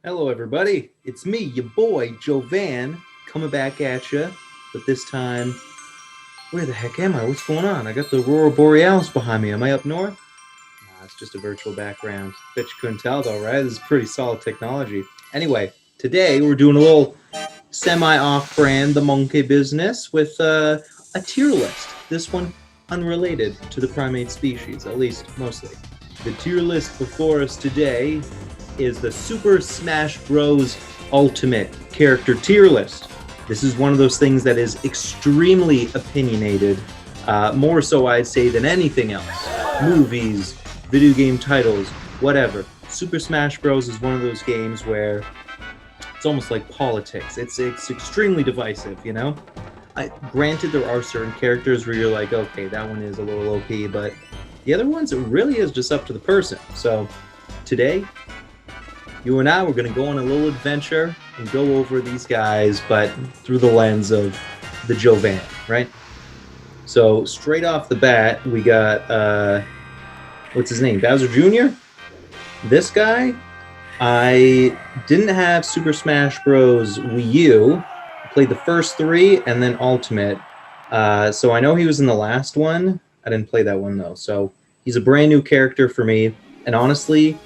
Hello, everybody. It's me, your boy, Jovan, coming back at you. But this time, where the heck am I? What's going on? I got the Aurora Borealis behind me. Am I up north? Nah, it's just a virtual background. Bet you couldn't tell, though, right? This is pretty solid technology. Anyway, today we're doing a little semi-off-brand, the monkey business, with a tier list. This one unrelated to the primate species, at least mostly. The tier list before us today is the Super Smash Bros. Ultimate character tier list. This is one of those things that is extremely opinionated, more so I'd say than anything else. Movies, video game titles, whatever. Super Smash Bros. Is one of those games where it's almost like politics. It's extremely divisive, you know? Granted, there are certain characters where you're like, okay, that one is a little OP, but the other ones, it really is just up to the person. So today, you and I, we're going to go on a little adventure and go over these guys, but through the lens of the Jovan, right? So straight off the bat, we got, what's his name? Bowser Jr.? This guy, I didn't have Super Smash Bros. Wii U. I played the first three and then Ultimate. So I know he was in the last one. I didn't play that one though. So he's a brand new character for me. And honestly,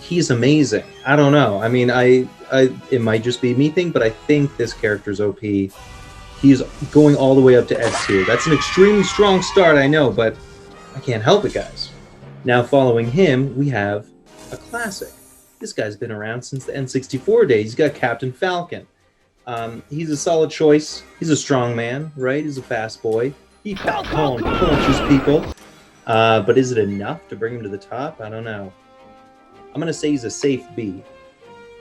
he's amazing. I don't know. I mean, it might just be me thing, but I think this character's OP. He's going all the way up to S tier. That's an extremely strong start, I know, but I can't help it, guys. Now, following him, we have a classic. This guy's been around since the N64 days. He's got Captain Falcon. He's a solid choice. He's a strong man, right? He's a fast boy. He punches people. But is it enough to bring him to the top? I don't know. I'm going to say he's a safe B.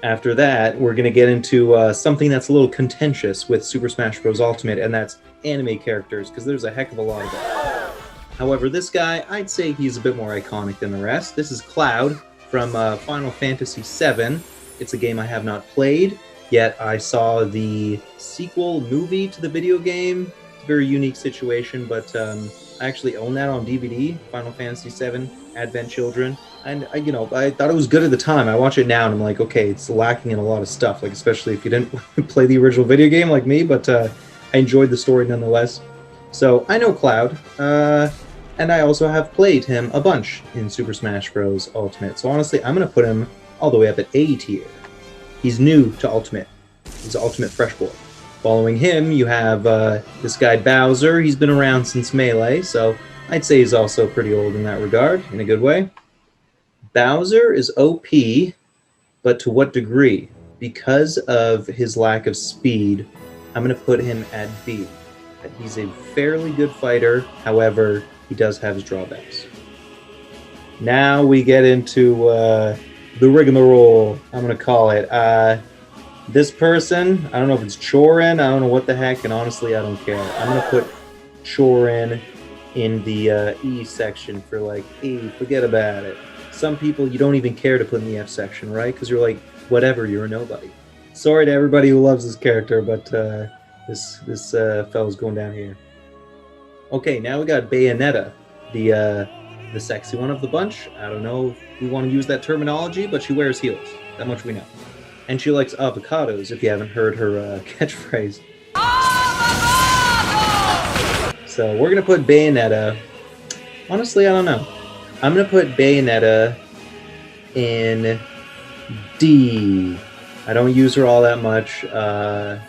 After that, we're going to get into something that's a little contentious with Super Smash Bros. Ultimate, and that's anime characters, because there's a heck of a lot of them. However, this guy, I'd say he's a bit more iconic than the rest. This is Cloud from Final Fantasy VII. It's a game I have not played, yet I saw the sequel movie to the video game. It's a very unique situation, but I actually own that on DVD, Final Fantasy VII, Advent Children. And, I thought it was good at the time. I watch it now and I'm like, okay, it's lacking in a lot of stuff, like especially if you didn't play the original video game like me, but I enjoyed the story nonetheless. So I know Cloud, and I also have played him a bunch in Super Smash Bros. Ultimate. So honestly, I'm going to put him all the way up at A tier. He's new to Ultimate. He's an Ultimate Fresh Boy. Following him, you have this guy Bowser. He's been around since Melee, so I'd say he's also pretty old in that regard, in a good way. Bowser is OP, but to what degree? Because of his lack of speed, I'm going to put him at B. He's a fairly good fighter, however, he does have his drawbacks. Now we get into the rigmarole, I'm going to call it. This person, I don't know if it's Chorin, I don't know what the heck, and honestly, I don't care. I'm going to put Chorin in the E section for like, hey, forget about it. Some people you don't even care to put in the F section, right? Because you're like, whatever, you're a nobody. Sorry to everybody who loves this character, but this fellow's going down here. Okay, now we got Bayonetta, the sexy one of the bunch. I don't know if we want to use that terminology, but she wears heels. That much we know. And she likes avocados, if you haven't heard her catchphrase. So we're going to put Bayonetta. Honestly, I don't know. I'm going to put Bayonetta in D. I don't use her all that much.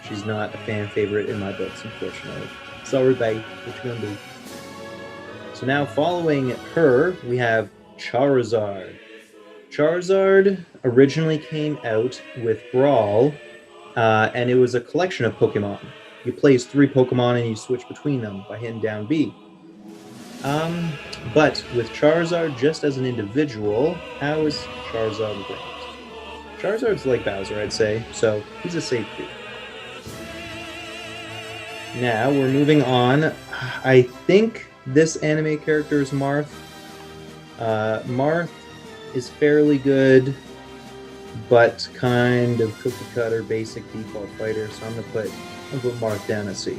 She's not a fan favorite in my books, unfortunately. Sorry, babe. What you going to do? So now following her, we have Charizard. Charizard originally came out with Brawl, and it was a collection of Pokemon. You place 3 Pokemon and you switch between them by hitting down B. But with Charizard just as an individual, how is Charizard ranked? Charizard's like Bowser, I'd say, so he's a safe B. Now we're moving on. I think this anime character is Marth. Marth is fairly good, but kind of cookie cutter, basic default fighter, so I'm gonna put Marth down at C.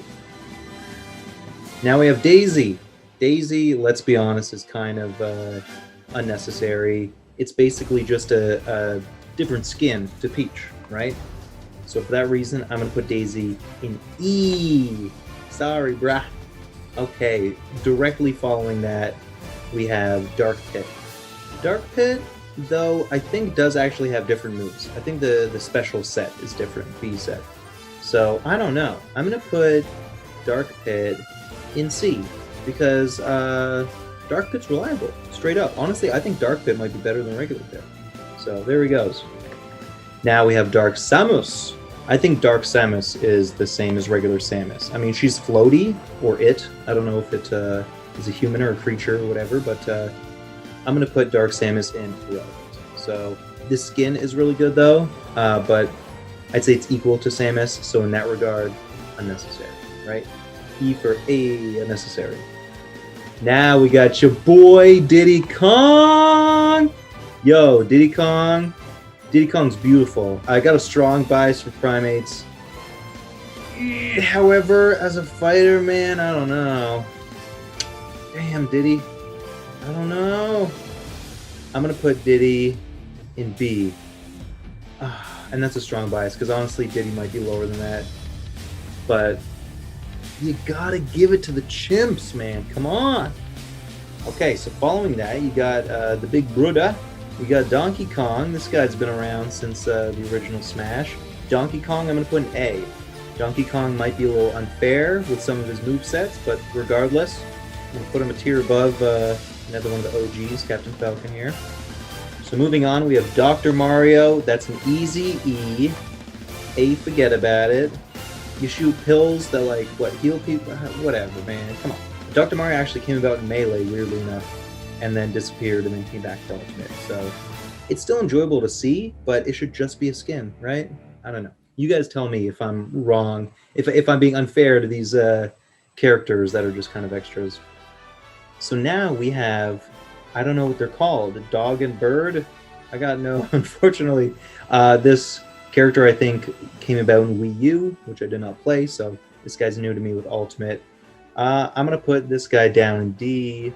Now we have Daisy. Daisy, let's be honest, is kind of unnecessary. It's basically just a different skin to Peach, right? So for that reason, I'm going to put Daisy in E. Sorry, brah. Okay, directly following that, we have Dark Pit. Dark Pit, though, I think does actually have different moves. I think the special set is different, B set. So, I don't know. I'm going to put Dark Pit in C, because Dark Pit's reliable, straight up. Honestly, I think Dark Pit might be better than regular Pit. So, there he goes. Now we have Dark Samus. I think Dark Samus is the same as regular Samus. I mean, she's floaty, or it. I don't know if it is a human or a creature or whatever, but I'm going to put Dark Samus in irrelevant. So this skin is really good, though, but I'd say it's equal to Samus, so in that regard, unnecessary, right? E for A, unnecessary. Now we got your boy, Diddy Kong! Yo, Diddy Kong. Diddy Kong's beautiful. I got a strong bias for primates. However, as a fighter, man, I don't know. Damn, Diddy. I don't know. I'm going to put Diddy in B. And that's a strong bias, because honestly, Diddy might be lower than that. But you gotta give it to the chimps, man. Come on. Okay, so following that, you got the big brother. We got Donkey Kong. This guy's been around since the original Smash. Donkey Kong, I'm going to put an A. Donkey Kong might be a little unfair with some of his movesets, but regardless, I'm going to put him a tier above another one of the OGs, Captain Falcon here. So moving on, we have Dr. Mario. That's an easy E. A, forget about it. You shoot pills that, like, what, heal people? Whatever, man. Come on. Dr. Mario actually came about in Melee, weirdly enough, and then disappeared and then came back for Ultimate. So it's still enjoyable to see, but it should just be a skin, right? I don't know. You guys tell me if I'm wrong, if I'm being unfair to these characters that are just kind of extras. So now we have, I don't know what they're called, Dog and Bird? I got no, unfortunately. This character, I think, came about in Wii U, which I did not play, so this guy's new to me with Ultimate. I'm going to put this guy down in D.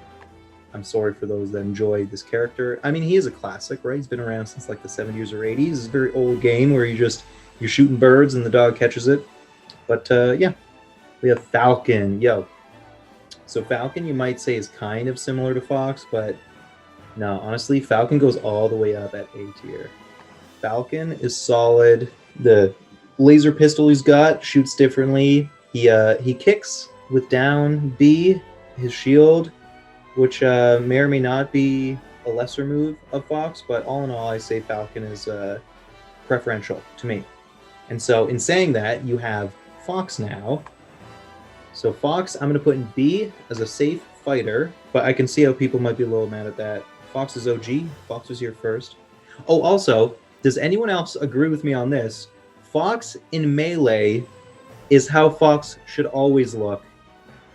I'm sorry for those that enjoy this character. I mean, he is a classic, right? He's been around since like the 70s or 80s. It's a very old game where you're shooting birds and the dog catches it. But yeah, we have Falcon. Yo. So Falcon, you might say, is kind of similar to Fox, but no, honestly, Falcon goes all the way up at A tier. Falcon is solid. The laser pistol he's got shoots differently. He kicks with down B, his shield, which may or may not be a lesser move of Fox, but all in all, I say Falcon is preferential to me. And so in saying that, you have Fox now. So Fox, I'm going to put in B as a safe fighter, but I can see how people might be a little mad at that. Fox is OG. Fox was here first. Oh, also, does anyone else agree with me on this? Fox in Melee is how Fox should always look.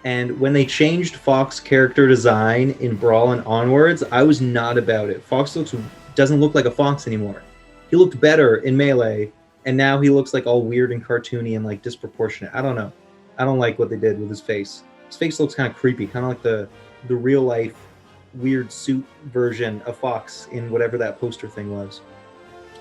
And when they changed Fox character design in Brawl and onwards, I was not about it. Fox doesn't look like a Fox anymore. He looked better in Melee, and now he looks like all weird and cartoony and like disproportionate. I don't know. I don't like what they did with his face. His face looks kind of creepy, kind of like the real life weird suit version of Fox in whatever that poster thing was.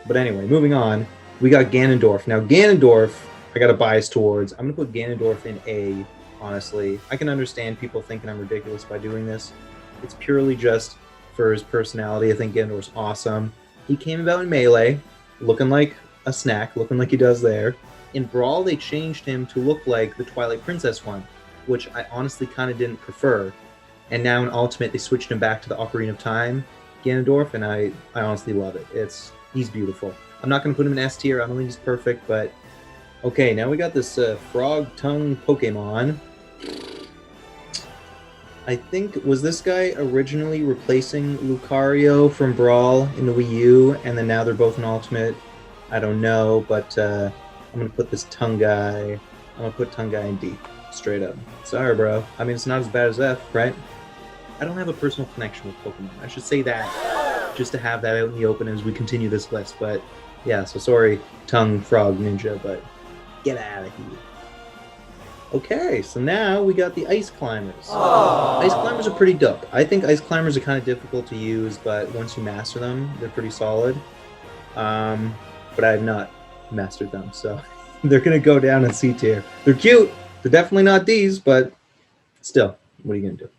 But anyway, moving on, we got Ganondorf. Now Ganondorf, I got a bias towards. I'm gonna put Ganondorf in A. Honestly, I can understand people thinking I'm ridiculous by doing this. It's purely just for his personality. I think Ganondorf's awesome. He came about in Melee, looking like a snack, looking like he does there. In Brawl, they changed him to look like the Twilight Princess one, which I honestly kind of didn't prefer. And now in Ultimate, they switched him back to the Ocarina of Time Ganondorf, and I honestly love it. He's beautiful. I'm not going to put him in S tier. I don't think he's perfect, but okay, now we got this frog tongue Pokemon. I think, was this guy originally replacing Lucario from Brawl in the Wii U, and then now they're both in Ultimate? I don't know, but I'm going to put this tongue guy, I'm going to put tongue guy in D, straight up. Sorry, bro. I mean, it's not as bad as F, right? I don't have a personal connection with Pokemon. I should say that, just to have that out in the open as we continue this list, but yeah, so sorry, tongue frog ninja, but get out of here. Okay, so now we got the Ice Climbers. Aww. Ice Climbers are pretty dope. I think Ice Climbers are kind of difficult to use, but once you master them, they're pretty solid. but I have not mastered them, so they're gonna go down in C tier. They're cute. They're definitely not D's, but still, what are you gonna do?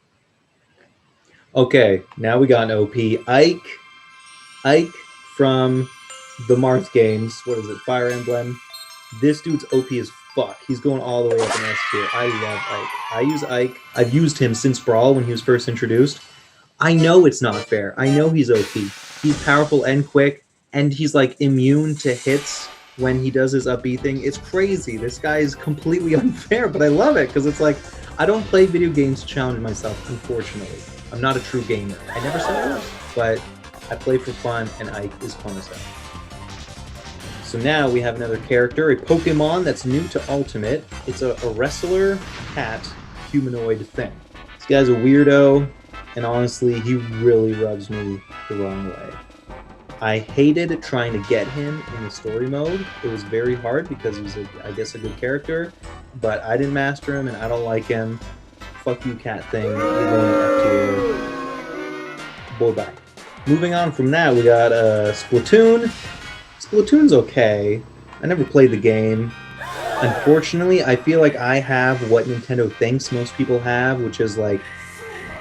Okay, now we got an OP. Ike from the Marth games. What is it? Fire Emblem. This dude's OP as fuck. He's going all the way up in S tier. I love Ike. I use Ike. I've used him since Brawl when he was first introduced. I know it's not fair. I know he's OP. He's powerful and quick, and he's like immune to hits when he does his up B thing. It's crazy. This guy is completely unfair, but I love it because it's like I don't play video games to challenge myself, unfortunately. I'm not a true gamer. I never said I was, but I play for fun, and Ike is fun as hell. So now we have another character, a Pokemon that's new to Ultimate. It's a wrestler cat humanoid thing. This guy's a weirdo, and honestly, he really rubs me the wrong way. I hated trying to get him in the story mode. It was very hard because he's, I guess, a good character, but I didn't master him, and I don't like him. Fuck you, cat thing. You're going F tier. Boy, bye. Moving on from that, we got Splatoon. Splatoon's okay. I never played the game. Unfortunately, I feel like I have what Nintendo thinks most people have, which is like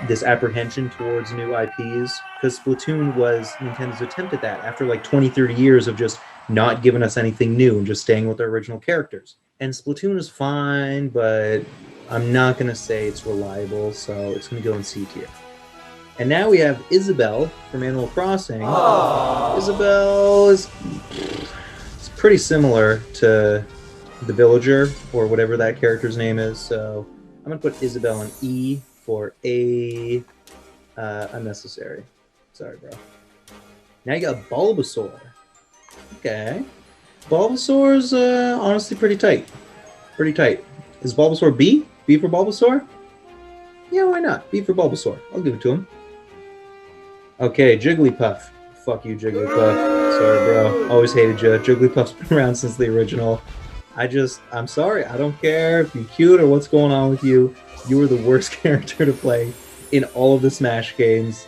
this apprehension towards new IPs. Because Splatoon was Nintendo's attempt at that after like 20, 30 years of just not giving us anything new and just staying with their original characters. And Splatoon is fine, but I'm not going to say it's reliable, so it's going to go in C tier. And now we have Isabelle from Animal Crossing. Aww. Isabelle is it's pretty similar to the villager, or whatever that character's name is, so I'm going to put Isabelle in E for A, unnecessary. Sorry, bro. Now you got Bulbasaur. Okay. Bulbasaur's honestly pretty tight. Pretty tight. Is Bulbasaur B? B for Bulbasaur? Yeah, why not? B for Bulbasaur. I'll give it to him. Okay, Jigglypuff. Fuck you, Jigglypuff. Sorry, bro. Always hated you. Jigglypuff's been around since the original. I'm sorry. I don't care if you're cute or what's going on with you. You were the worst character to play in all of the Smash games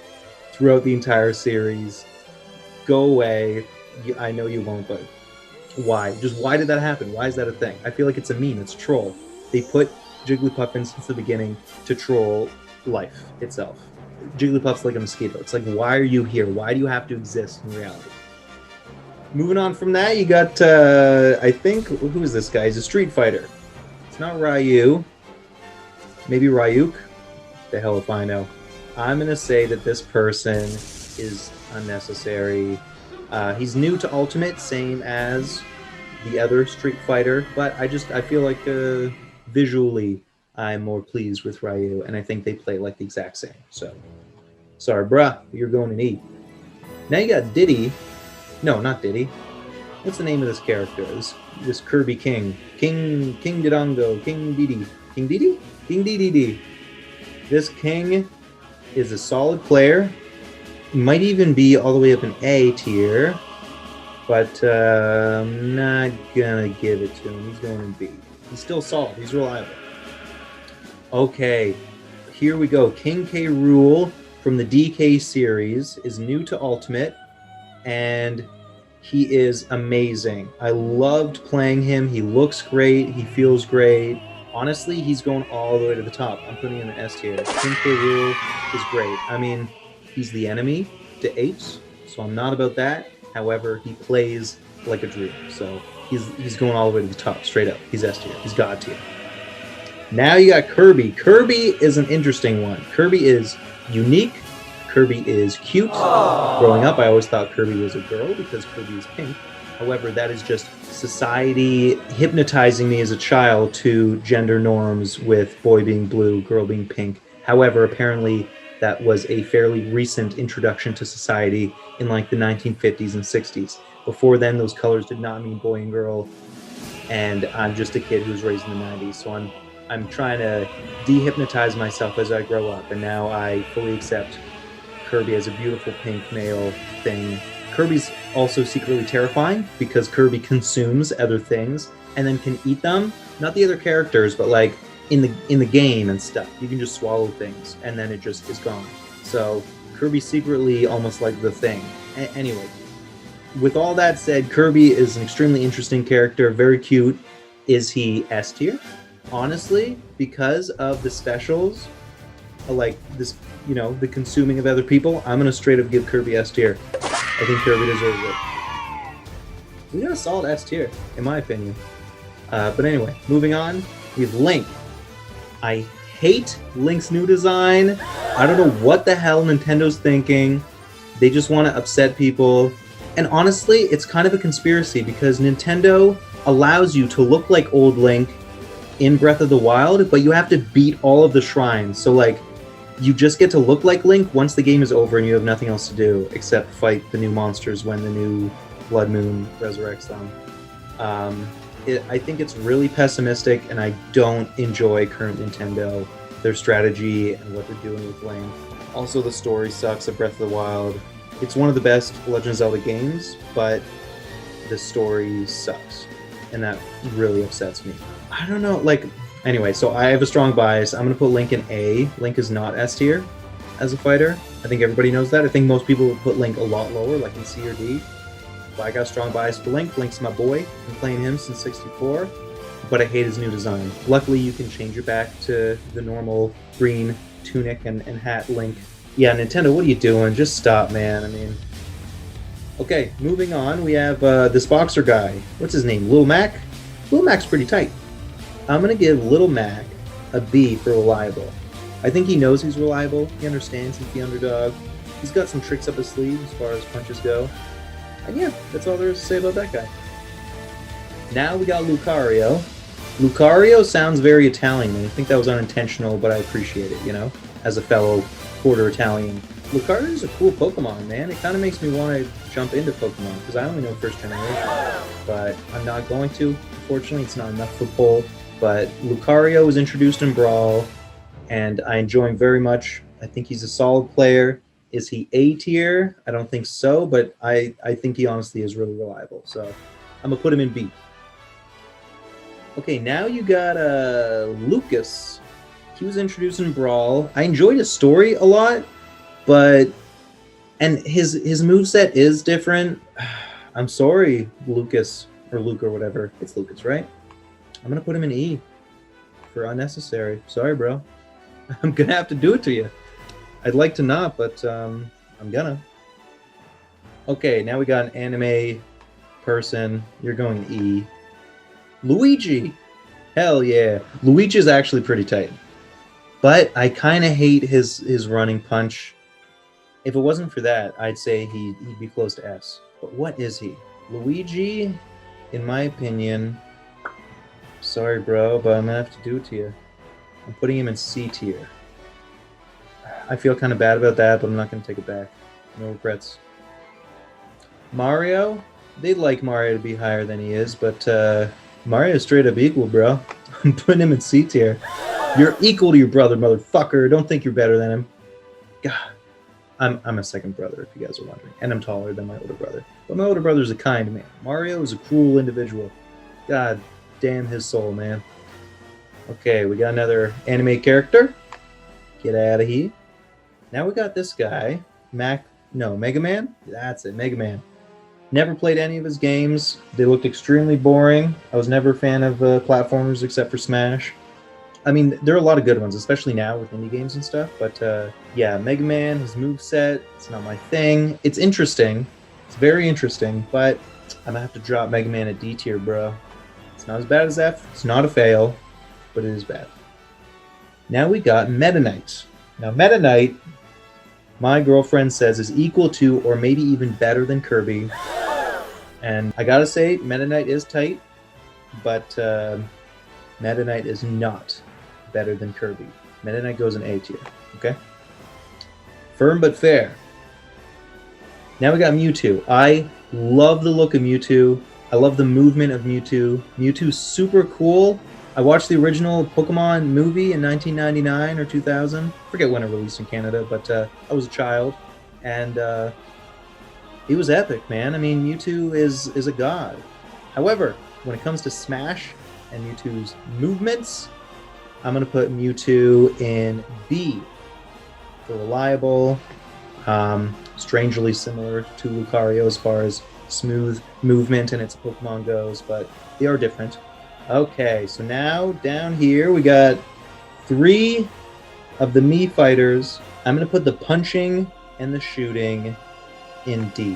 throughout the entire series. Go away. I know you won't, but why? Just why did that happen? Why is that a thing? I feel like it's a meme. It's troll. They put Jigglypuff in since the beginning to troll life itself. Jigglypuff's like a mosquito. It's like, why are you here? Why do you have to exist in reality? Moving on from that, you got, I think, who is this guy? He's a Street Fighter. It's not Ryu. Maybe Ryuk? The hell if I know. I'm going to say that this person is unnecessary. He's new to Ultimate, same as the other Street Fighter, but I feel like visually I'm more pleased with Ryu, and I think they play like the exact same. So, sorry, bruh, you're going in E. Now you got Diddy. No, not Diddy. What's the name of this character? This Kirby King. King Didongo. King Diddy. King Diddy? King Dedede. This king is a solid player. Might even be all the way up in A tier, but I'm not gonna give it to him. He's going in B. He's still solid. He's reliable. Okay, here we go. King K. Rool from the DK series is new to Ultimate, and he is amazing. I loved playing him. He looks great. He feels great. Honestly, he's going all the way to the top. I'm putting him in S tier. King K. Rool is great. I mean, he's the enemy to Apes, so I'm not about that. However, he plays like a dream, so he's going all the way to the top, straight up. He's S tier. He's God tier. Now you got Kirby. Kirby is an interesting one. Kirby is unique. Kirby is cute. Aww. Growing up, I always thought Kirby was a girl because Kirby is pink. However, that is just society hypnotizing me as a child to gender norms with boy being blue, girl being pink. However, apparently that was a fairly recent introduction to society in like the 1950s and 60s. Before then, those colors did not mean boy and girl. And I'm just a kid who was raised in the 90s, so I'm trying to dehypnotize myself as I grow up, and now I fully accept Kirby as a beautiful pink male thing. Kirby's also secretly terrifying because Kirby consumes other things and then can eat them. Not the other characters, but like in the game and stuff. You can just swallow things and then it just is gone. So Kirby's secretly almost like the Thing. Anyway, with all that said, Kirby is an extremely interesting character, very cute. Is he S tier? Honestly, because of the specials, like this, you know, the consuming of other people, I'm gonna straight up give Kirby S tier. I think Kirby deserves it. We got a solid S tier, in my opinion. But anyway, moving on, we have Link. I hate Link's new design. I don't know what the hell Nintendo's thinking. They just want to upset people. And honestly, it's kind of a conspiracy because Nintendo allows you to look like old Link in Breath of the Wild, but you have to beat all of the shrines. So, like, you just get to look like Link once the game is over and you have nothing else to do except fight the new monsters when the new Blood Moon resurrects them. I think it's really pessimistic, and I don't enjoy current Nintendo, their strategy, and what they're doing with Link. Also, the story sucks of Breath of the Wild. It's one of the best Legend of Zelda games, but the story sucks, and that really upsets me. I don't know, like, anyway, so I have a strong bias. I'm going to put Link in A. Link is not S tier as a fighter. I think everybody knows that. I think most people would put Link a lot lower, like in C or D. But I got a strong bias for Link. Link's my boy. I've been playing him since 64, but I hate his new design. Luckily, you can change it back to the normal green tunic and hat Link. Yeah, Nintendo, what are you doing? Just stop, man. I mean... Okay, moving on, we have this boxer guy. What's his name? Lil Mac? Lil Mac's pretty tight. I'm going to give Lil Mac a B for reliable. I think he knows he's reliable. He understands he's the underdog. He's got some tricks up his sleeve as far as punches go. And yeah, that's all there is to say about that guy. Now we got Lucario. Lucario sounds very Italian, and I think that was unintentional, but I appreciate it, you know, as a fellow quarter Italian. Lucario is a cool Pokemon, man. It kind of makes me want to jump into Pokemon, because I only know first generation, but I'm not going to. Unfortunately, it's not enough for pull, but Lucario was introduced in Brawl, and I enjoy him very much. I think he's a solid player. Is he A tier? I don't think so, but I think he honestly is really reliable. So I'm going to put him in B. Okay, now you got Lucas. He was introduced in Brawl. I enjoyed his story a lot, but... And his moveset is different. I'm sorry, Lucas, or Luke or whatever. It's Lucas, right? I'm going to put him in E for unnecessary. Sorry, bro. I'm going to have to do it to you. I'd like to not, but I'm gonna. Okay, now we got an anime person. You're going E. Luigi! Hell yeah. Luigi is actually pretty tight. But I kind of hate his running punch. If it wasn't for that, I'd say he'd be close to S. But what is he? Luigi, in my opinion... Sorry, bro, but I'm gonna have to do it to you. I'm putting him in C tier. I feel kind of bad about that, but I'm not going to take it back. No regrets. Mario? They'd like Mario to be higher than he is, but Mario's straight up equal, bro. I'm putting him in C tier. You're equal to your brother, motherfucker. Don't think you're better than him. God. I'm a second brother, if you guys are wondering. And I'm taller than my older brother. But my older brother's a kind man. Mario is a cruel individual. God damn his soul, man. Okay, we got another anime character. Get out of here. Now we got this guy, Mega Man? That's it, Mega Man. Never played any of his games. They looked extremely boring. I was never a fan of platformers except for Smash. I mean, there are a lot of good ones, especially now with indie games and stuff. But yeah, Mega Man, his moveset, it's not my thing. It's interesting. It's very interesting, but I'm going to have to drop Mega Man at D tier, bro. It's not as bad as F. It's not a fail, but it is bad. Now we got Meta Knight. Now, Meta Knight, my girlfriend says, is equal to or maybe even better than Kirby. And I gotta say, Meta Knight is tight, but Meta Knight is not better than Kirby. Meta Knight goes in A tier, okay? Firm but fair. Now we got Mewtwo. I love the look of Mewtwo. I love the movement of Mewtwo. Mewtwo's super cool. I watched the original Pokemon movie in 1999 or 2000. I forget when it released in Canada, but I was a child. And it was epic, man. I mean, Mewtwo is a god. However, when it comes to Smash and Mewtwo's movements, I'm going to put Mewtwo in B for reliable. Strangely similar to Lucario as far as smooth movement and its Pokemon goes, but they are different. Okay, so now down here we got 3 of the Mii Fighters. I'm going to put the punching and the shooting in D.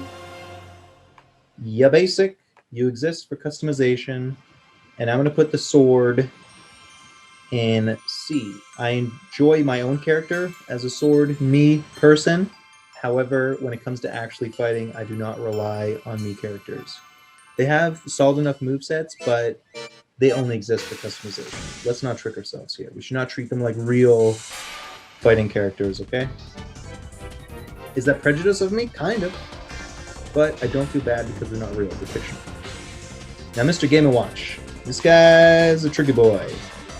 Yeah, basic. You exist for customization. And I'm going to put the sword in C. I enjoy my own character as a sword Mii person. However, when it comes to actually fighting, I do not rely on Mii characters. They have solid enough movesets, but they only exist for customization. Let's not trick ourselves here. We should not treat them like real fighting characters, okay? Is that prejudice of me? Kind of. But I don't feel bad because they're not real. They're fictional. Now, Mr. Game & Watch. This guy's a tricky boy.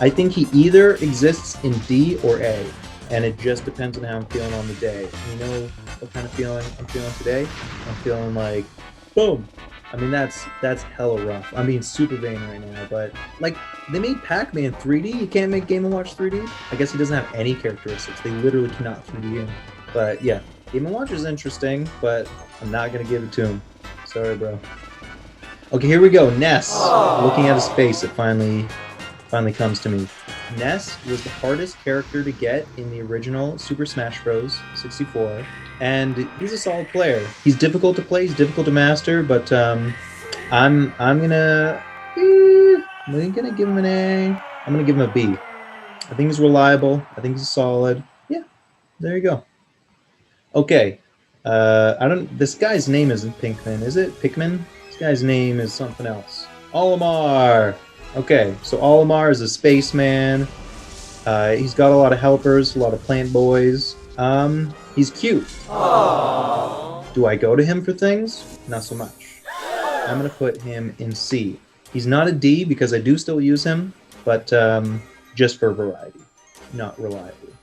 I think he either exists in D or A, and it just depends on how I'm feeling on the day. You know what kind of feeling I'm feeling today? I'm feeling like, boom! I mean, that's hella rough. I'm being super vain right now, but like, they made Pac Man 3D. You can't make Game & Watch 3D. I guess he doesn't have any characteristics. They literally cannot 3D him. But yeah, Game & Watch is interesting, but I'm not gonna give it to him. Sorry, bro. Okay, here we go. Ness. Aww. Looking at his face, it finally comes to me. Ness was the hardest character to get in the original Super Smash Bros. 64, and he's a solid player. He's difficult to play, he's difficult to master, but I'm gonna give him an A. I'm gonna give him a B. I think he's reliable. I think he's solid. Yeah, there you go. Okay, this guy's name isn't Pinkman, is it? Pikmin? This guy's name is something else. Olimar! Okay, so Olimar is a spaceman. He's got a lot of helpers, a lot of plant boys. He's cute. Aww. Do I go to him for things? Not so much. I'm gonna put him in C. He's not a D because I do still use him, but just for variety, not reliably.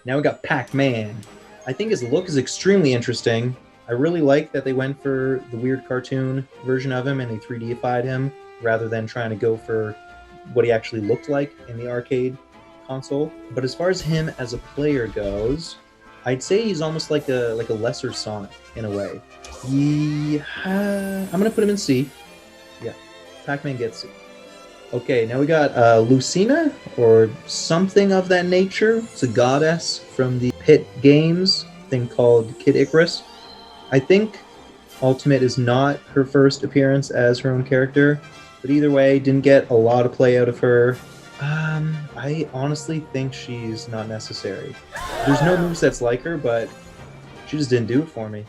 Now we got Pac Man. I think his look is extremely interesting. I really like that they went for the weird cartoon version of him and they 3D-ified him, rather than trying to go for what he actually looked like in the arcade console. But as far as him as a player goes, I'd say he's almost like a lesser Sonic in a way. I'm gonna put him in C. Yeah, Pac-Man gets C. Okay, now we got Lucina, or something of that nature. It's a goddess from the Pit games, thing called Kid Icarus. I think Ultimate is not her first appearance as her own character, but either way, didn't get a lot of play out of her. I honestly think she's not necessary. There's no movesets like her, but she just didn't do it for me.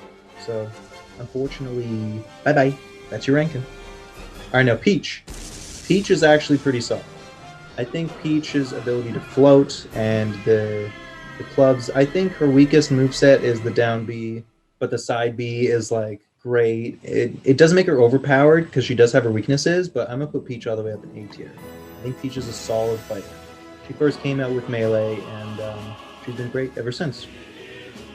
So, unfortunately, bye-bye. That's your ranking. Alright, now Peach. Peach is actually pretty solid. I think Peach's ability to float and the clubs, I think her weakest moveset is the down B, but the side B is like great. It does make her overpowered because she does have her weaknesses, but I'm gonna put Peach all the way up in A tier. I think Peach is a solid fighter. She first came out with Melee, and she's been great ever since.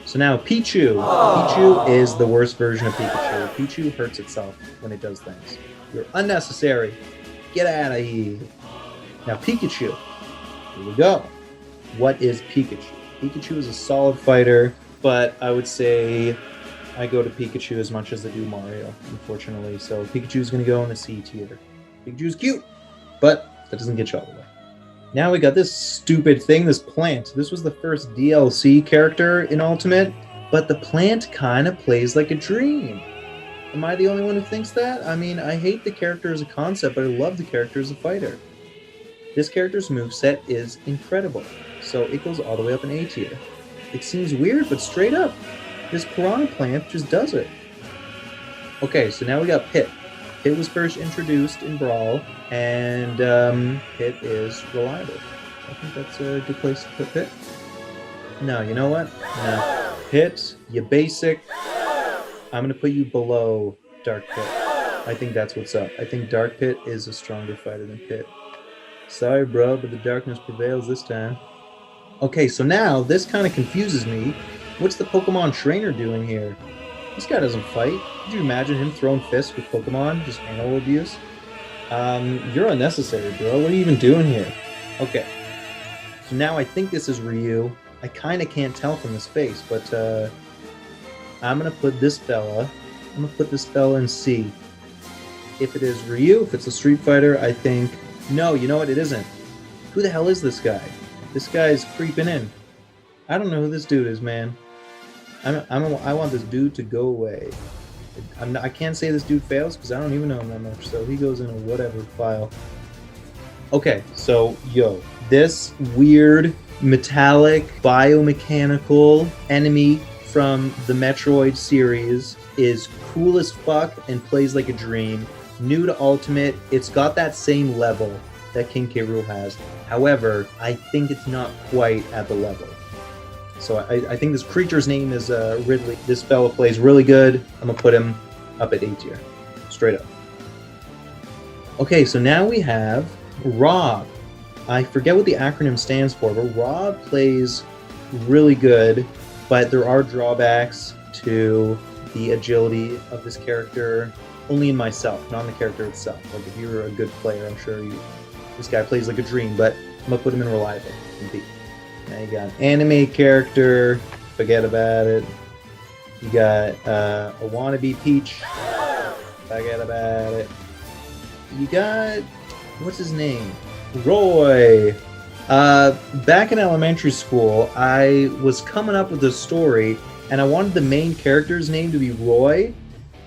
So now Pichu. Aww. Pichu is the worst version of Pikachu. Pichu hurts itself when it does things. You're unnecessary. Get out of here. Now Pikachu. Here we go. What is Pikachu? Pikachu is a solid fighter, but I would say I go to Pikachu as much as I do Mario, unfortunately. So Pikachu is going to go in the C tier. Pikachu's cute, but that doesn't get you all the way. Now we got this stupid thing, this plant. This was the first DLC character in Ultimate, but the plant kind of plays like a dream. Am I the only one who thinks that? I mean, I hate the character as a concept, but I love the character as a fighter. This character's moveset is incredible, so it goes all the way up in A tier. It seems weird, but straight up, this Piranha Plant just does it. Okay, so now we got Pit. Pit was first introduced in Brawl, and Pit is reliable. I think that's a good place to put Pit. No, you know what? No. Pit, you basic. I'm going to put you below Dark Pit. I think that's what's up. I think Dark Pit is a stronger fighter than Pit. Sorry, bro, but the darkness prevails this time. Okay, so now this kind of confuses me. What's the Pokemon trainer doing here? This guy doesn't fight. Could you imagine him throwing fists with Pokemon? Just animal abuse? You're unnecessary, bro. What are you even doing here? Okay. So now I think this is Ryu. I kind of can't tell from his face, but I'm gonna put this fella. I'm gonna put this fella in C. If it is Ryu, if it's a Street Fighter, I think no. You know what? It isn't. Who the hell is this guy? This guy's creeping in. I don't know who this dude is, man. I want this dude to go away. I can't say this dude fails because I don't even know him that much, so he goes in a whatever file. Okay, so, yo, this weird, metallic, biomechanical enemy from the Metroid series is cool as fuck and plays like a dream. New to Ultimate, it's got that same level that King K. Rool has. However, I think it's not quite at the level. So I think this creature's name is Ridley. This fella plays really good. I'm going to put him up at A tier. Straight up. Okay, so now we have R.O.B. I forget what the acronym stands for, but R.O.B. plays really good, but there are drawbacks to the agility of this character, only in myself, not in the character itself. Like, if you're a good player, I'm sure this guy plays like a dream, but I'm going to put him in reliable, in B. Now you got an anime character, forget about it. You got a wannabe Peach, forget about it. You got, what's his name? Roy. Back in elementary school, I was coming up with a story, and I wanted the main character's name to be Roy,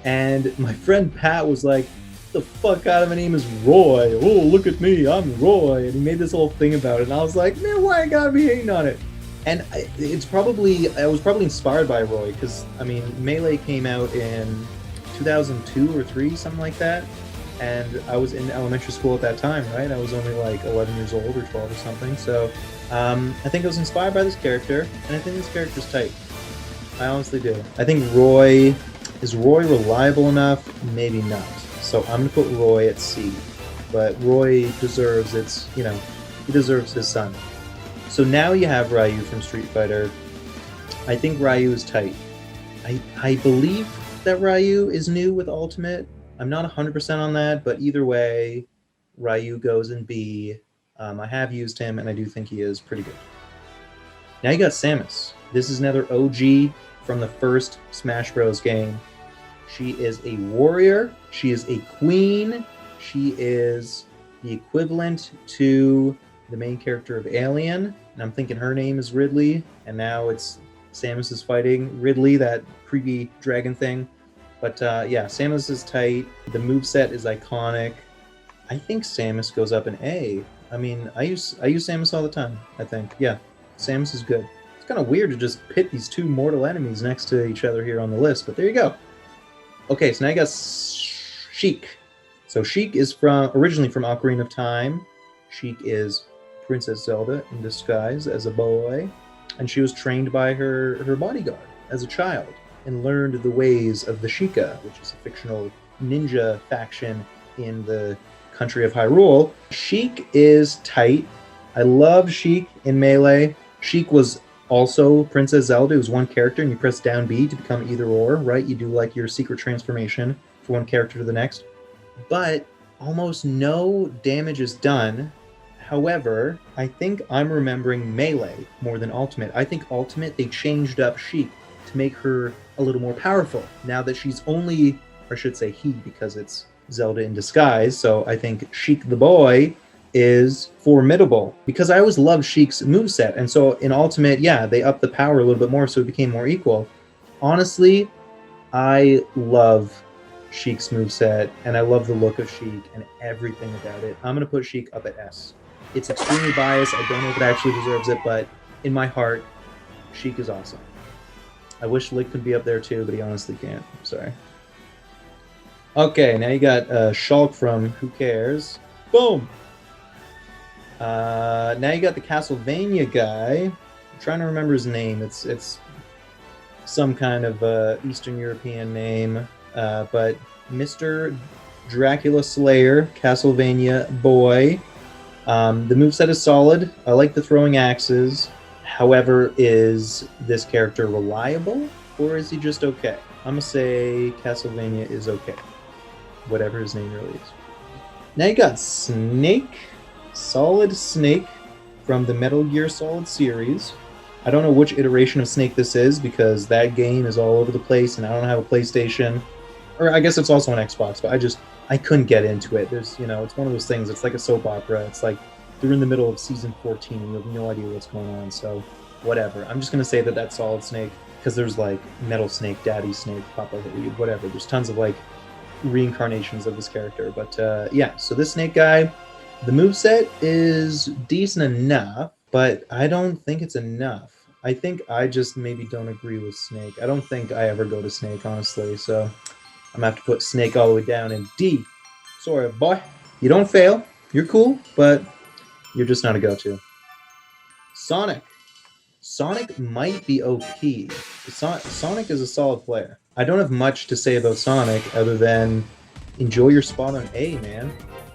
and my friend Pat was like, the fuck out of my name is Roy. Oh, look at me, I'm Roy. And he made this whole thing about it, and I was like, man, why I gotta be hating on it? And I was probably inspired by Roy, because, I mean, Melee came out in 2002 or 3, something like that, and I was in elementary school at that time, right? I was only like 11 years old or 12 or something, so I think I was inspired by this character, and I think this character's tight. I honestly do. I think is Roy reliable enough? Maybe not. So I'm going to put Roy at C. But Roy deserves he deserves his son. So now you have Ryu from Street Fighter. I think Ryu is tight. I believe that Ryu is new with Ultimate. I'm not 100% on that, but either way, Ryu goes in B. I have used him, and I do think he is pretty good. Now you got Samus. This is another OG from the first Smash Bros. Game. She is a warrior. She is a queen. She is the equivalent to the main character of Alien. And I'm thinking her name is Ridley. And now it's Samus is fighting Ridley, that creepy dragon thing. But yeah, Samus is tight. The moveset is iconic. I think Samus goes up in A. I mean, I use Samus all the time, I think. Yeah, Samus is good. It's kind of weird to just pit these two mortal enemies next to each other here on the list, but there you go. Okay, so now I got Sheik. So Sheik is originally from Ocarina of Time. Sheik is Princess Zelda in disguise as a boy, and she was trained by her bodyguard as a child and learned the ways of the Sheikah, which is a fictional ninja faction in the country of Hyrule. Sheik is tight. I love Sheik in Melee. Sheik was also Princess Zelda. It was one character, and you press down B to become either or, right? You do like your secret transformation from one character to the next. But almost no damage is done. However, I think I'm remembering Melee more than Ultimate. I think Ultimate, they changed up Sheik to make her a little more powerful. Now that she's only, or I should say he, because it's Zelda in disguise. So I think Sheik the boy is formidable, because I always loved Sheik's moveset, and so in Ultimate, yeah, they upped the power a little bit more, so it became more equal. Honestly, I love Sheik's moveset, and I love the look of Sheik and everything about it. I'm going to put Sheik up at S. It's extremely biased. I don't know if it actually deserves it, but in my heart, Sheik is awesome. I wish Lick could be up there too, but he honestly can't. I'm sorry. Okay, now you got Shulk from Who Cares? Boom! Now you got the Castlevania guy. I'm trying to remember his name. It's some kind of Eastern European name, but Mr. Dracula Slayer, Castlevania boy. The moveset is solid. I like the throwing axes. However, is this character reliable, or is he just okay? I'm gonna say Castlevania is okay. Whatever his name really is. Now you got Snake. Solid Snake from the Metal Gear Solid series. I don't know which iteration of Snake this is because that game is all over the place and I don't have a PlayStation. Or I guess it's also on Xbox, but I couldn't get into it. There's, it's one of those things. It's like a soap opera. It's like they're in the middle of season 14 and you have no idea what's going on. So whatever. I'm just going to say that that's Solid Snake because there's like Metal Snake, Daddy Snake, Papa, whatever. There's tons of like reincarnations of this character. But yeah, so this Snake guy, the moveset is decent enough, but I don't think it's enough. I think I just maybe don't agree with Snake. I don't think I ever go to Snake, honestly. So I'm gonna have to put Snake all the way down in D. Sorry, boy. You don't fail. You're cool, but you're just not a go-to. Sonic. Sonic might be OP. Sonic is a solid player. I don't have much to say about Sonic other than enjoy your spot on A, man.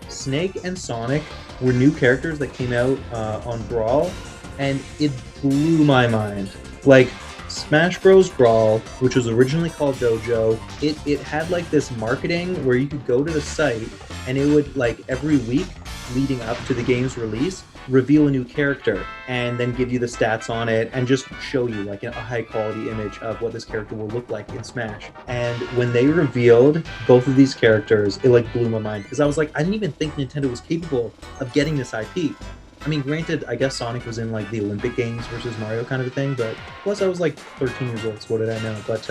Snake and Sonic were new characters that came out on Brawl, and it blew my mind. Like, Smash Bros. Brawl, which was originally called Dojo, it had like this marketing where you could go to the site and it would, like, every week leading up to the game's release, reveal a new character and then give you the stats on it and just show you like a high quality image of what this character will look like in Smash. And when they revealed both of these characters, it like blew my mind because I was like, I didn't even think Nintendo was capable of getting this IP. I mean, granted, I guess Sonic was in like the Olympic Games versus Mario kind of a thing, but plus I was like 13 years old, so what did I know? But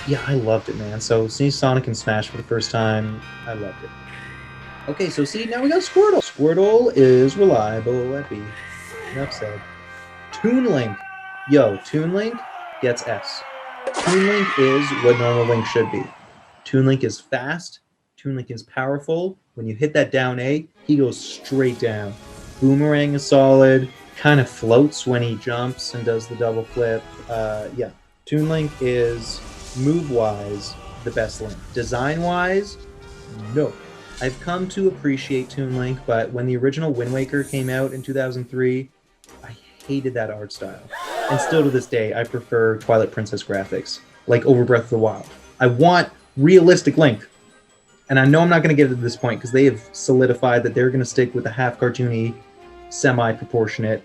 yeah, I loved it, man. So seeing Sonic in Smash for the first time, I loved it. Okay, so see, now we got Squirtle. Squirtle is reliable at B. Enough said. Toon Link. Yo, Toon Link gets S. Toon Link is what normal Link should be. Toon Link is fast. Toon Link is powerful. When you hit that down A, he goes straight down. Boomerang is solid. Kind of floats when he jumps and does the double flip. Yeah, Toon Link is, move-wise, the best Link. Design-wise, no. I've come to appreciate Toon Link, but when the original Wind Waker came out in 2003, I hated that art style. And still to this day, I prefer Twilight Princess graphics, like over Breath of the Wild. I want realistic Link. And I know I'm not going to get to this point because they have solidified that they're going to stick with the half-cartoony, semi-proportionate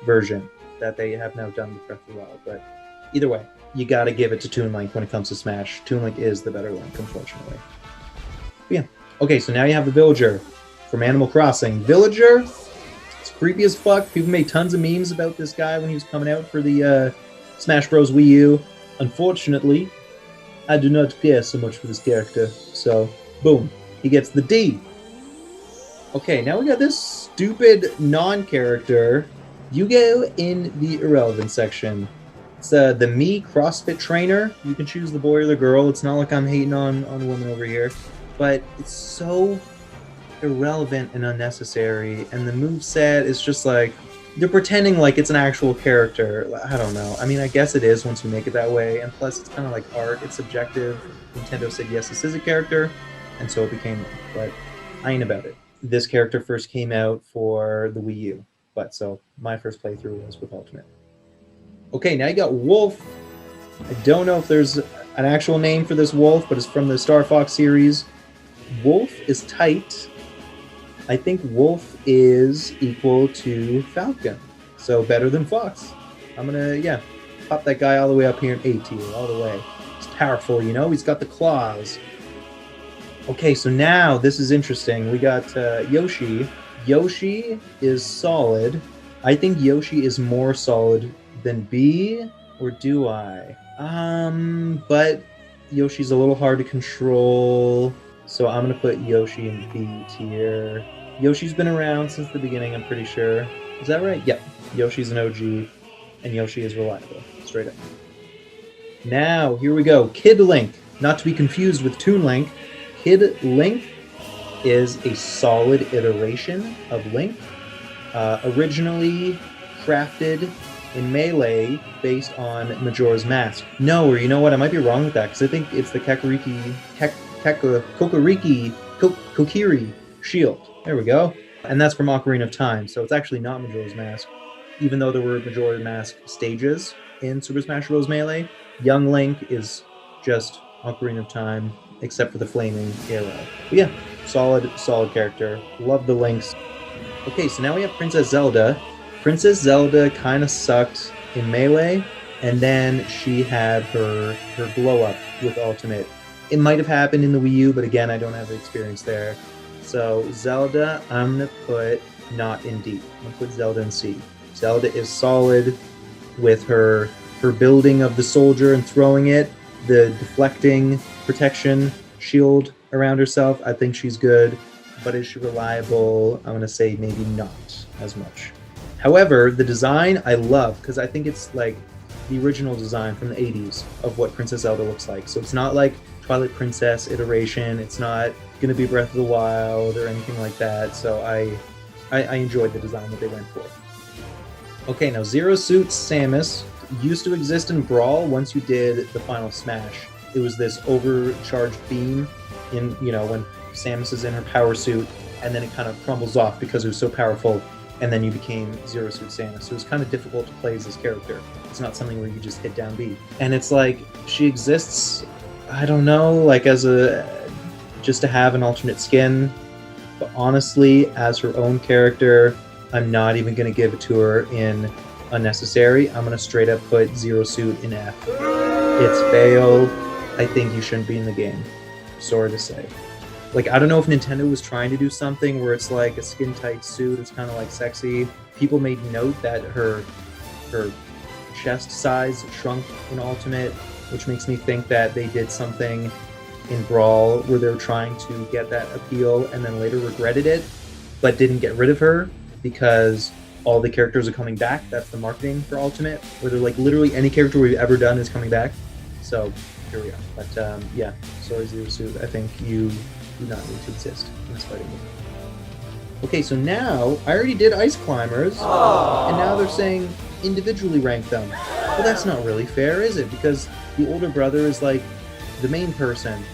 version that they have now done with Breath of the Wild. But either way, you got to give it to Toon Link when it comes to Smash. Toon Link is the better Link, unfortunately. But yeah. Okay, so now you have the Villager from Animal Crossing. Villager, it's creepy as fuck. People made tons of memes about this guy when he was coming out for the Smash Bros. Wii U. Unfortunately, I do not care so much for this character. So, boom, he gets the D. Okay, now we got this stupid non-character. You go in the irrelevant section. It's the Mii CrossFit trainer. You can choose the boy or the girl. It's not like I'm hating on women over here. But it's so irrelevant and unnecessary, and the moveset is just like, they're pretending like it's an actual character. I don't know. I mean, I guess it is once you make it that way, and plus it's kind of like art. It's subjective. Nintendo said, yes, this is a character, and so it became, but I ain't about it. This character first came out for the Wii U, but so my first playthrough was with Ultimate. Okay, now you got Wolf. I don't know if there's an actual name for this wolf, but it's from the Star Fox series. Wolf is tight. I think Wolf is equal to Falcon, so better than Fox. I'm gonna, yeah, pop that guy all the way up here in A tier, all the way. He's powerful, you know, he's got the claws. Okay, so now this is interesting. We got Yoshi. Yoshi is solid. I think Yoshi is more solid than B, or do I? But Yoshi's a little hard to control. So I'm going to put Yoshi in B tier. Yoshi's been around since the beginning, I'm pretty sure. Is that right? Yep. Yoshi's an OG, and Yoshi is reliable. Straight up. Now, here we go. Kid Link. Not to be confused with Toon Link. Kid Link is a solid iteration of Link. Originally crafted in Melee based on Majora's Mask. No, or you know what? I might be wrong with that, because I think it's the Kokiri shield. There we go. And that's from Ocarina of Time, so it's actually not Majora's Mask. Even though there were Majora's Mask stages in Super Smash Bros. Melee, Young Link is just Ocarina of Time, except for the flaming arrow. But yeah, solid character. Love the Links. Okay, so now we have Princess Zelda. Princess Zelda kind of sucked in Melee, and then she had her glow up with Ultimate. It might have happened in the Wii U, but again, I don't have the experience there. So Zelda, I'm going to put not in D. I'm going to put Zelda in C. Zelda is solid with her building of the soldier and throwing it, the deflecting protection shield around herself. I think she's good, but is she reliable? I'm going to say maybe not as much. However, the design I love because I think it's like the original design from the 80s of what Princess Zelda looks like. So it's not like Twilight Princess iteration. It's not going to be Breath of the Wild or anything like that. So I enjoyed the design that they went for. Okay, now Zero Suit Samus used to exist in Brawl once you did the final smash. It was this overcharged beam in, when Samus is in her power suit, and then it kind of crumbles off because it was so powerful, and then you became Zero Suit Samus. So it was kind of difficult to play as this character. It's not something where you just hit down B. And it's like, she exists, I don't know, like as just to have an alternate skin, but honestly, as her own character, I'm not even going to give it to her in unnecessary. I'm going to straight up put Zero Suit in F. It's failed. I think you shouldn't be in the game. Sorry to say. Like, I don't know if Nintendo was trying to do something where it's like a skin-tight suit. It's kind of like sexy. People made note that her chest size shrunk in Ultimate, which makes me think that they did something in Brawl where they were trying to get that appeal and then later regretted it, but didn't get rid of her because all the characters are coming back. That's the marketing for Ultimate, where they're like, literally any character we've ever done is coming back. So here we are. But yeah, sorry Zero Suit. I think you do not need to exist in this fighting game. Okay, so now I already did Ice Climbers, and now they're saying individually rank them. Well, that's not really fair, is it? Because the older brother is like the main person,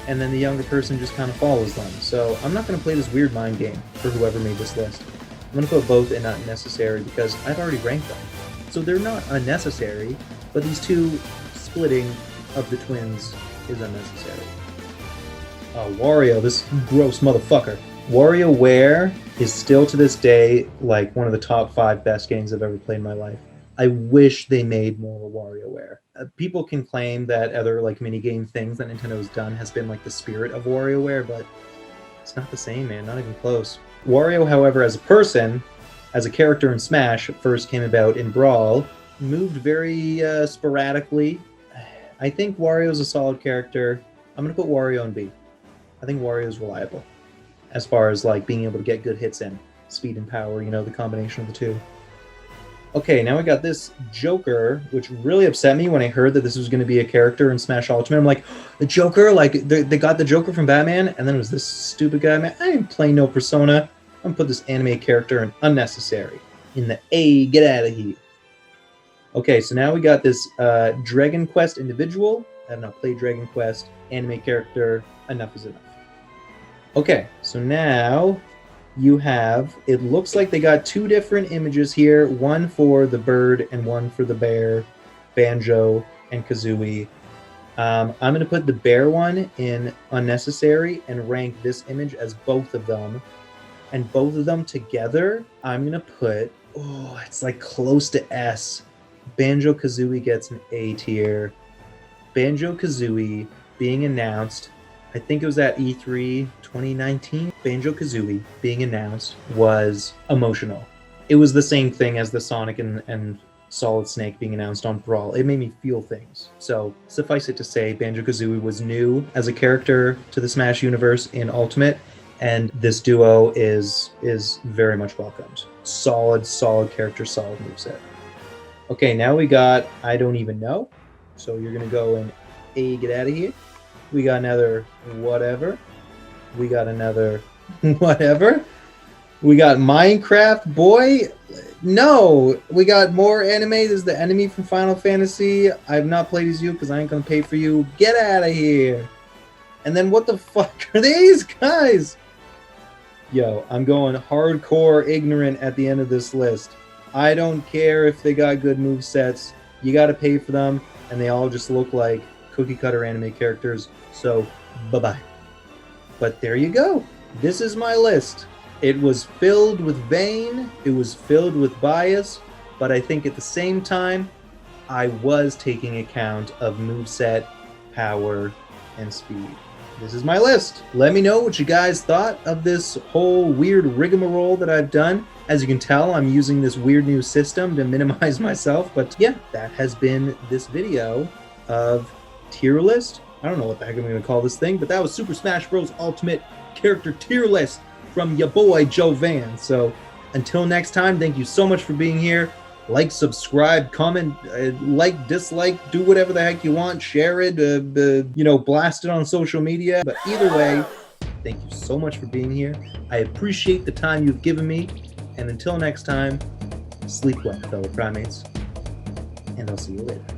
and then the younger person just kind of follows them. So I'm not going to play this weird mind game for whoever made this list. I'm going to put both in not necessary because I've already ranked them. So they're not unnecessary, but these two splitting of the twins is unnecessary. Wario, this gross motherfucker. WarioWare is still to this day like one of the top 5 best games I've ever played in my life. I wish they made more WarioWare. People can claim that other like minigame things that Nintendo has done has been like the spirit of WarioWare, but it's not the same, man. Not even close. Wario, however, as a person, as a character in Smash, first came about in Brawl, moved very sporadically. I think Wario's a solid character. I'm going to put Wario in B. I think Wario's reliable as far as like being able to get good hits in. Speed and power, the combination of the two. Okay, now we got this Joker, which really upset me when I heard that this was going to be a character in Smash Ultimate. I'm like, the Joker? Like, they got the Joker from Batman, and then it was this stupid guy. Man, I ain't playing no Persona. I'm going to put this anime character in unnecessary. In the A, get out of here. Okay, so now we got this Dragon Quest individual. I have not played Dragon Quest. Anime character, enough is enough. Okay, so now you have, it looks like they got 2 different images here, one for the bird and one for the bear, Banjo and Kazooie. I'm going to put the bear one in unnecessary and rank this image as both of them. And both of them together, I'm going to put, it's like close to S. Banjo-Kazooie gets an A tier. Banjo-Kazooie being announced, I think it was at E3 2019. Banjo-Kazooie being announced was emotional. It was the same thing as the Sonic and Solid Snake being announced on Brawl. It made me feel things. So suffice it to say, Banjo-Kazooie was new as a character to the Smash universe in Ultimate, and this duo is very much welcomed. Solid character, solid moveset. Okay, now we got I Don't Even Know. So you're going to go in A, get out of here. We got another whatever. We got another whatever. We got Minecraft boy. No, we got more anime. This is the enemy from Final Fantasy. I've not played as you because I ain't going to pay for you. Get out of here. And then what the fuck are these guys? Yo, I'm going hardcore ignorant at the end of this list. I don't care if they got good movesets. You got to pay for them, and they all just look like cookie-cutter anime characters, so bye-bye. But there you go. This is my list. It was filled with vein, it was filled with bias, but I think at the same time, I was taking account of moveset, power, and speed. This is my list. Let me know what you guys thought of this whole weird rigmarole that I've done. As you can tell, I'm using this weird new system to minimize myself, but yeah, that has been this video of tier list. I don't know what the heck I'm going to call this thing, but that was Super Smash Bros. Ultimate Character Tier List from your boy Jovan. So until next time, thank you so much for being here. Like, subscribe, comment, like, dislike, do whatever the heck you want, share it, blast it on social media. But either way, thank you so much for being here. I appreciate the time you've given me. And until next time, sleep well, fellow primates. And I'll see you later.